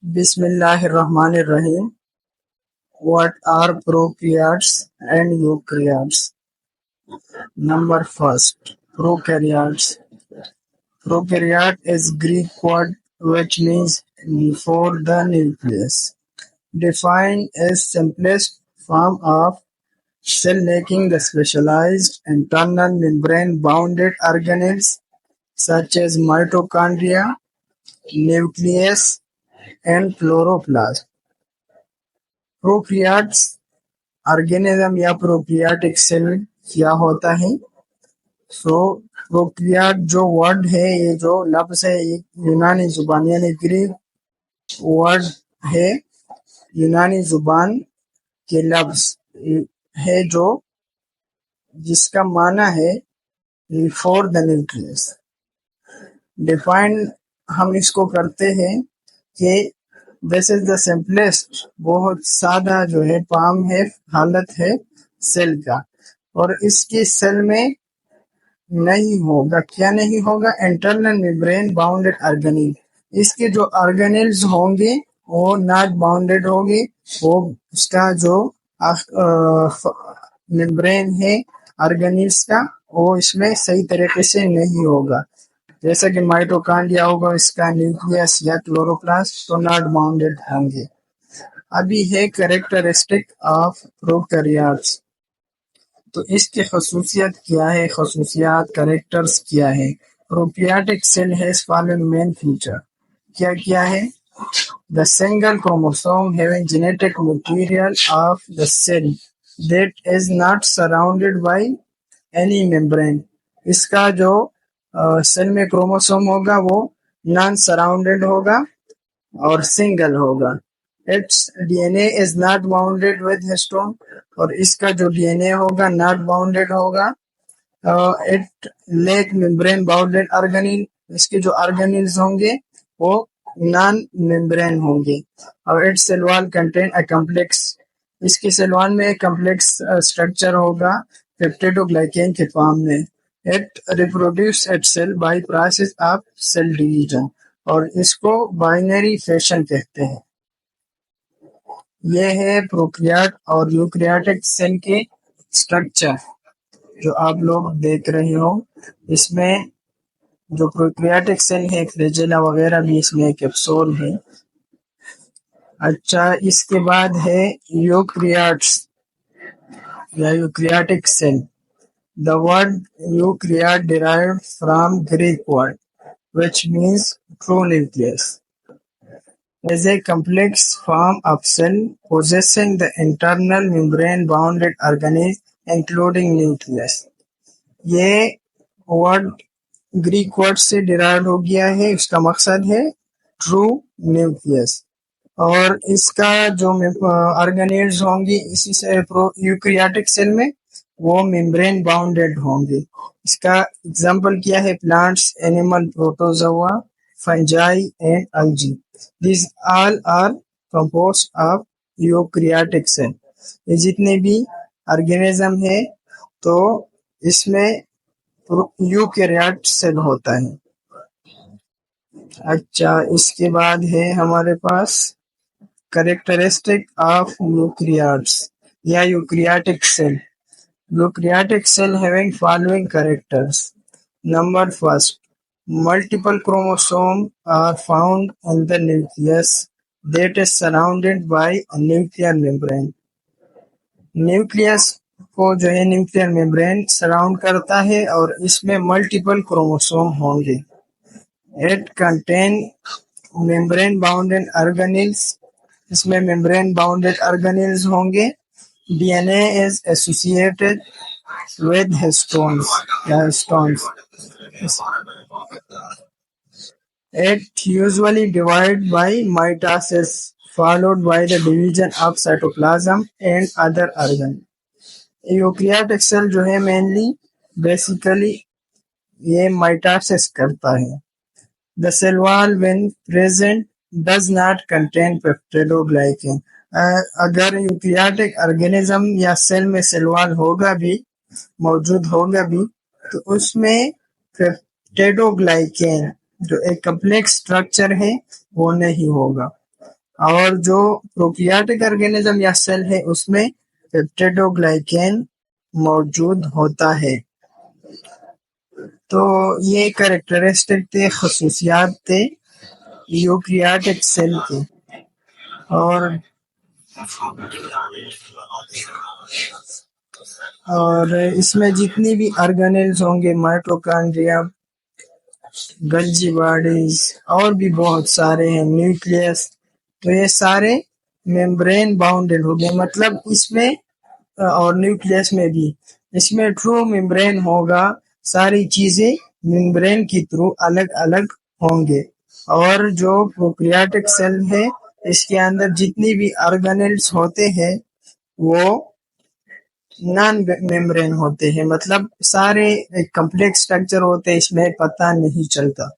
Bismillahirrahmanirrahim. What are prokaryotes and eukaryotes? Number first, prokaryotes. Prokaryote is Greek word which means before the nucleus. Defined as simplest form of cell lacking the specialized internal membrane-bounded organelles such as mitochondria, nucleus, and chloroplast. Prokaryotes organism या prokaryotic cell क्या होता है? सो prokaryote जो word है, ये जो लफ्ज है, ये यूनानी जुबान यानी ग्रीक वर्ड है, यूनानी जुबान के लफ्ज है जो जिसका माना है बिफोर द न्यूक्लियस। डिफाइन हम इसको करते हैं कि दिस इज द सिंपलेस्ट, बहुत सादा जो है फॉर्म है, हालत है सेल का, और इसके सेल में नहीं होगा, क्या नहीं होगा? Internal membrane bounded organelle. इसके जो ऑर्गेनेल्स होंगे वो नॉट बाउंडेड होंगे, वो उसका जो मेम्ब्रेन है ऑर्गेनेल्स का वो इसमें सही तरीके से नहीं होगा। जैसा कि माइटोकॉन्ड्रिया होगा, इसका न्यूक्लियस या क्लोरोप्लास्ट तो नॉट बाउंडेड होंगे। अभी है कैरेक्टरिस्टिक ऑफ प्रोकैरियोट्स, तो इसकी खसूसियत क्या है, खसूसियात कैरेक्टर्स क्या है? Prokaryotic cell has following main feature, क्या क्या है? The single chromosome having genetic material of the cell that is not surrounded by any membrane. इसका जो सेल में क्रोमोसोम होगा वो नॉन सराउंडेड होगा और सिंगल होगा। Its DNA is not bounded with histone, और इसका जो डीएनए होगा नॉट बाउंडेड होगा। It lack membrane bounded organelle, इसके जो ऑर्गेनेल्स होंगे वो नॉन मेम्ब्रेन होंगे। और its cell wall contain a complex, इसके सेल वॉल में कॉम्प्लेक्स स्ट्रक्चर होगा पेप्टिडोग्लाइकेन के फॉर्म में। It reproduces itself by process of cell division, और इसको बाइनरी फैशन कहते हैं। यह है प्रोकैरियोट और यूकैरियोटिक सेल के स्ट्रक्चर जो आप लोग देख रहे हो। इसमें जो प्रोकैरियोटिक सेल है, फ्लैजेला वगैरह भी इसमें कैप्सूल है। अच्छा, इसके बाद है यूकैरियोट्स या eukaryotic cell. The word eukaryote derived from Greek word, which means true nucleus, is a complex form of cell possessing the internal membrane-bounded organelles, including nucleus. ये वर्ड ग्रीक वर्ड से derive हो गया है, इसका मकसद है true nucleus, और इसका जो ऑर्गेनेल्स होंगी इसी से यूकैरियोटिक सेल में वो मेम्ब्रेन बाउंडेड होंगे। इसका एग्जाम्पल क्या है? Plants, animal, protozoa, fungi and algae. These all are composed of eukaryotic cell. ये जितने भी ऑर्गेनिज्म है तो इसमें यूकैरियोट सेल होता है। अच्छा, इसके बाद है हमारे पास कैरेक्टरिस्टिक ऑफ यूकैरियोट्स या eukaryotic cell. Eukaryotic cell having following characters. Number first, multiple chromosomes are found in the nucleus that is surrounded by a nuclear membrane. Nucleus को जो है न्यूक्लियर मेम्ब्रेन सराउंड करता है और इसमें मल्टीपल क्रोमोसोम होंगे। It contain membrane bounded organelles, इसमें membrane bounded organelles होंगे। DNA is associated with histones. It usually divides by mitosis, followed by the division of cytoplasm and other organs. Eukaryotic cell जो है mainly basically ये mitosis करता है। The cell wall when present does not contain peptidoglycan. अगर eukaryotic organism या cell में cell wall होगा भी, मौजूद होगा भी, तो उसमें पेप्टिडोग्लाइकेन जो एक कॉम्प्लेक्स स्ट्रक्चर है वो नहीं होगा। और जो प्रोकैरियोटिक ऑर्गेनिज्म या सेल है उसमें पेप्टिडोग्लाइकेन मौजूद होता है। तो ये कैरेक्टरिस्टिक थे, खसूसियात थे यूकैरियोटिक सेल के। और इसमें जितनी भी ऑर्गेनेल्स होंगे, माइटोकॉन्ड्रिया, गल्जी बॉडीज और भी बहुत सारे हैं, न्यूक्लियस, तो ये सारे मेम्ब्रेन बाउंडेड हो गए। मतलब इसमें और न्यूक्लियस में भी इसमें ट्रू मेम्ब्रेन होगा, सारी चीजें मेम्ब्रेन के थ्रू अलग अलग होंगे। और जो प्रोकैरियोटिक सेल है इसके अंदर जितनी भी ऑर्गेनेल्स होते हैं वो नॉन मेम्ब्रेन होते हैं, मतलब सारे एक कम्प्लेक्स स्ट्रक्चर होते हैं, इसमें पता नहीं चलता।